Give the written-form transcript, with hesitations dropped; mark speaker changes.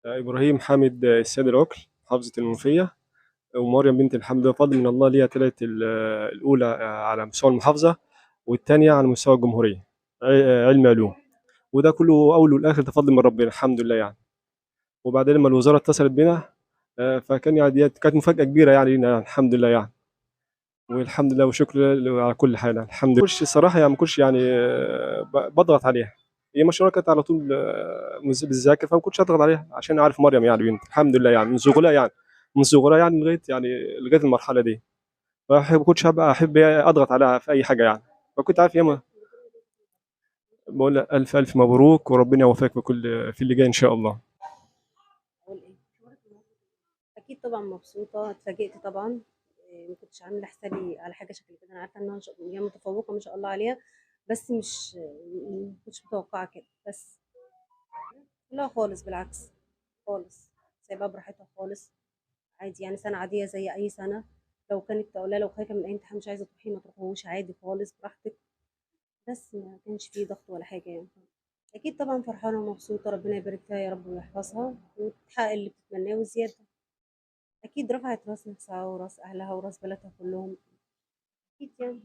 Speaker 1: إبراهيم حامد السيد العقل، محافظة المنوفية. ومريم بنت الحمد بفضل من الله ليها طلعت الأولى على مستوى المحافظة، والتانية على مستوى الجمهورية، علم علوم. وده كله أول والآخر ده فضل من ربنا الحمد لله يعني. وبعدين لما الوزارة اتصلت بنا، فكان يعني دي كانت مفاجأة كبيرة يعني لينا يعني الحمد لله يعني. والحمد لله وشكر لله على كل حال الحمد لله. كنتش الصراحة يعني ما كنتش يعني بضغط عليها. هي مشروع كانت على طول بتذاكر، فما كنتش اضغط عليها عشان عارف مريم يعني بنت الحمد لله يعني من صغرها يعني، من صغرها يعني لغايه المرحله دي. ما كنتش هبقى احب اضغط عليها في اي حاجه يعني. فكنت عارف ياما. بقول لها الف الف مبروك وربنا يوفقك في اللي جاي ان شاء الله.
Speaker 2: أقول إيه؟ أكيد طبعًا مبسوطة، اتفاجئت طبعًا. ما كنتش عاملة حسابي على حاجة شكل كده، أنا عارفة إنها هي متفوقة ما شاء الله عليها، بس مش ما كنتش متوقعة كده، بس. لا خالص بالعكس، خالص، سايباها براحتها خالص، عادي يعني سنة عادية زي أي سنة. لو كانت أقول لها لو خايفة من أي امتحان مش عايزة تروحي ما تروحيهوش عادي خالص براحتك، بس ما كانش في ضغط ولا حاجة يعني. أكيد طبعًا فرحانة ومبسوطة، ربنا يبارك فيها يا رب ويحفظها وتحقق اللي بتتمناه وزيادة. أكيد رفعت راس نفسها وراس أهلها وراس بلدها كلهم، أكيد يعني.